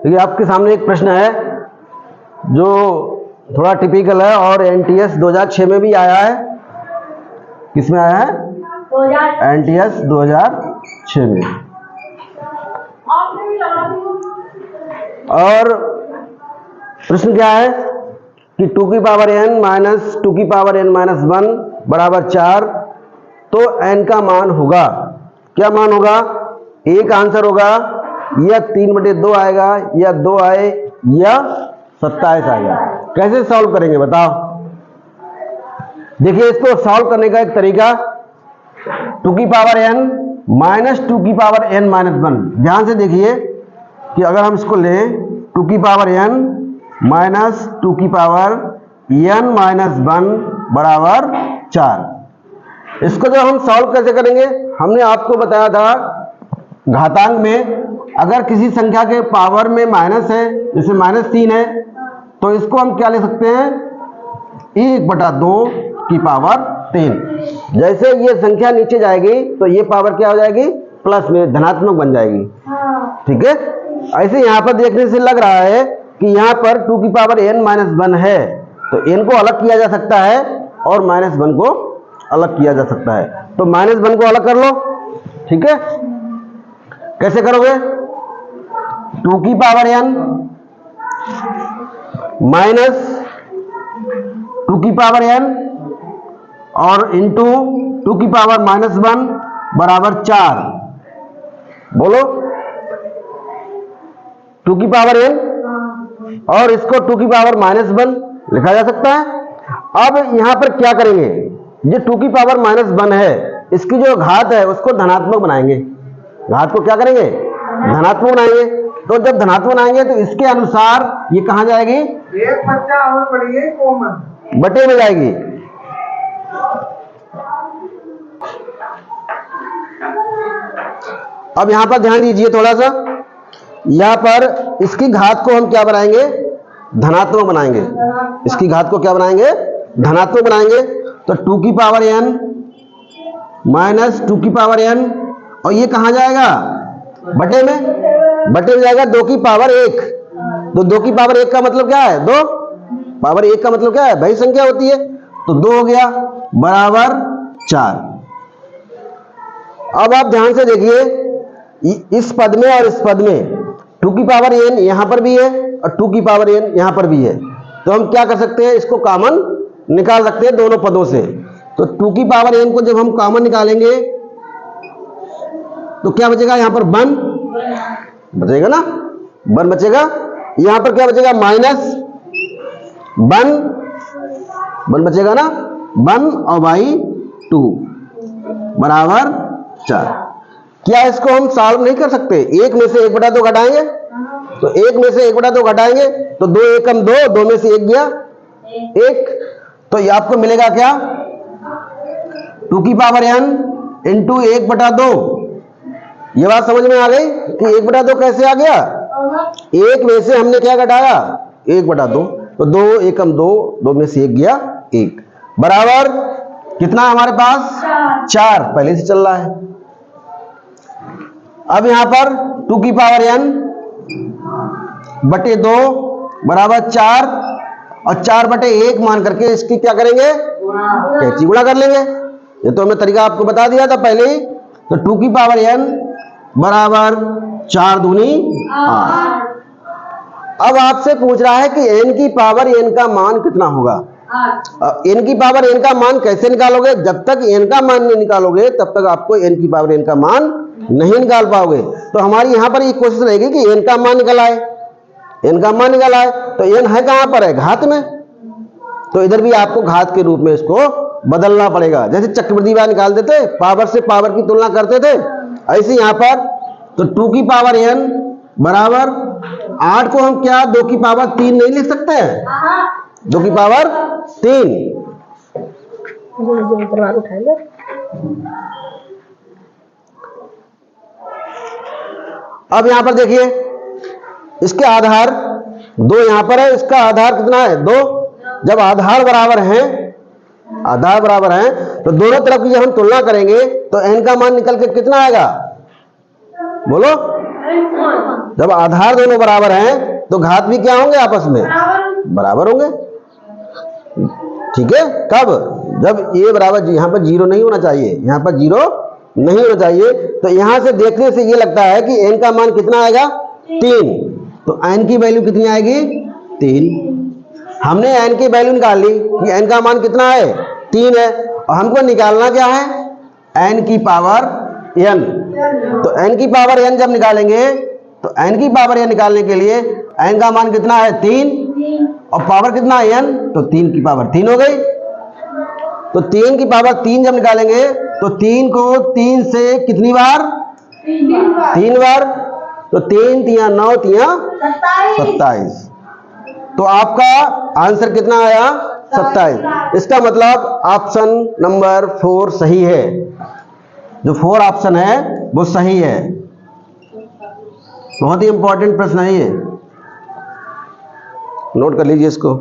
देखिए आपके सामने एक प्रश्न है जो थोड़ा टिपिकल है और एनटीएस 2006 में भी आया है। किसमें आया है? एनटीएस 2006 में। और प्रश्न क्या है कि 2 की पावर n माइनस 2 की पावर n माइनस 1 बराबर 4, तो n का मान होगा, क्या मान होगा? एक आंसर होगा या 3/2 आएगा या 2 आए या 27 आएगा। कैसे सॉल्व करेंगे बताओ? देखिए इसको सॉल्व करने का एक तरीका 2 की पावर n माइनस 2 की पावर n माइनस 1। ध्यान से देखिए कि अगर हम इसको लें 2 की पावर n माइनस 2 की पावर n माइनस 1 बराबर 4। इसको जब हम सॉल्व कैसे करेंगे, हमने आपको बताया था घातांक में अगर किसी संख्या के पावर में माइनस है, जैसे -3 है, तो इसको हम क्या ले सकते हैं? 1/2 की पावर 3। जैसे ये संख्या नीचे जाएगी तो ये पावर क्या हो जाएगी? प्लस में, धनात्मक बन जाएगी। ठीक है। ऐसे यहाँ पर देखने से लग रहा है कि यहाँ पर 2 की पावर n माइनस 1 है, तो n को अलग किया जा सकता है और -1 को अलग किया जा सकता है। तो -1 को अलग कर लो। ठीक है, कैसे करोगे? 2 की पावर n माइनस 2 की पावर n और इंटू 2 की पावर -1 बराबर 4। बोलो 2 की पावर n और इसको 2 की पावर -1 लिखा जा सकता है। अब यहां पर क्या करेंगे? ये 2 की पावर -1 है, इसकी जो घात है उसको धनात्मक बनाएंगे। घात को क्या करेंगे? धनात्मक बनाएंगे। तो जब धनात्मक बनाएंगे तो इसके अनुसार ये कहां जाएगी? एक बच्चा और बढ़िए कॉमन बटे में जाएगी। अब यहां पर ध्यान दीजिए थोड़ा सा, यहां पर इसकी घात को हम क्या बनाएंगे? धनात्मक बनाएंगे। इसकी घात को क्या बनाएंगे? धनात्मक बनाएंगे। तो 2 की पावर n माइनस 2 की पावर n, और ये कहां जाएगा? बटे में। बटे में जाएगा 2 की पावर 1। तो 2 की पावर 1 का मतलब क्या है? 2। पावर 1 का मतलब क्या है? भाई संख्या होती है। तो 2 हो गया बराबर 4। अब आप ध्यान से देखिए इस पद में और इस पद में 2 की पावर n यहां पर भी है और 2 की पावर n यहां पर भी है। तो हम क्या कर सकते हैं? इसको कॉमन निकाल सकते हैं दोनों पदों से। तो 2 की पावर n को जब हम कॉमन निकालेंगे तो क्या बचेगा? यहां पर 1 बचेगा ना, 1 बचेगा। यहां पर क्या बचेगा? -1 बचेगा ना, 1/2 बराबर 4। क्या इसको हम सॉल्व नहीं कर सकते? 1 में से 1/2 घटाएंगे, तो 1 में से 1/2 घटाएंगे तो 2 एकम 2, 2 में से 1 गया 1। तो ये आपको मिलेगा क्या? 2 की पावर n इंटू 1/2। ये बात समझ में आ गई कि 1/2 कैसे आ गया? 1 में से हमने क्या घटाया? 1/2। तो 2 एकम 2, 2 में से 1 गया 1 बराबर कितना है हमारे पास? 4 पहले से चल रहा है। अब यहां पर 2 की पावर n बटे 2 बराबर 4 और 4/1 मान करके इसकी क्या करेंगे? कैंची गुणा कर लेंगे। ये तो हमने तरीका आपको बता दिया था पहले ही। तो 2 की पावर n बराबर 4 दूनी 8। अब आपसे पूछ रहा है कि n की पावर n का मान कितना होगा? n की पावर n का मान कैसे निकालोगे? जब तक n का मान नहीं निकालोगे तब तक आपको n की पावर n का मान नहीं निकाल पाओगे। तो हमारी यहां पर ये कोशिश रहेगी कि n का मान निकल आए। n का मान निकल आए तो n है कहां पर है? घात में। तो इधर भी आपको घात के रूप में इसको बदलना पड़ेगा। जैसे चक्रवृद्धि वाला निकाल देते, पावर से पावर की तुलना करते थे, ऐसे यहां पर तो 2 की पावर n बराबर 8 को हम क्या 2 की पावर 3 नहीं लिख सकते हैं? 2 की पावर 3। अब यहां पर देखिए इसके आधार 2 यहां पर है, इसका आधार कितना है? 2। जब आधार बराबर है तो दोनों तरफ की जब हम तुलना करेंगे तो n का मान निकल के कितना आएगा? बोलो जब आधार दोनों बराबर हैं तो घात भी क्या होंगे आपस में? बराबर होंगे। ठीक है, कब? जब a बराबर, यहाँ पर जीरो नहीं होना चाहिए, यहाँ पर जीरो नहीं होना चाहिए। तो यहाँ से देखने से ये लगता है कि n का मान कितना आएगा? 3। तो n की वैल्यू कितनी आएगी? 3। हमने n की वैल्यू निकाल ली कि n का मान कितना है? 3 है, और हमको निकालना क्या है? n की पावर n। तो n की पावर n जब निकालेंगे तो n की पावर n निकालने के लिए n का मान कितना है? 3, और पावर कितना है? n, तो 3 की पावर 3 हो गई। तो 3 की पावर 3 जब निकालेंगे तो 3 को 3 से कितनी बार? 3 बार। तो 3 तिया 9 तिया 27। तो आपका आंसर कितना आया? 27। इसका मतलब ऑप्शन नंबर 4 सही है। जो 4 ऑप्शन है वो सही है। बहुत ही इंपॉर्टेंट प्रश्न है ये, नोट कर लीजिए इसको।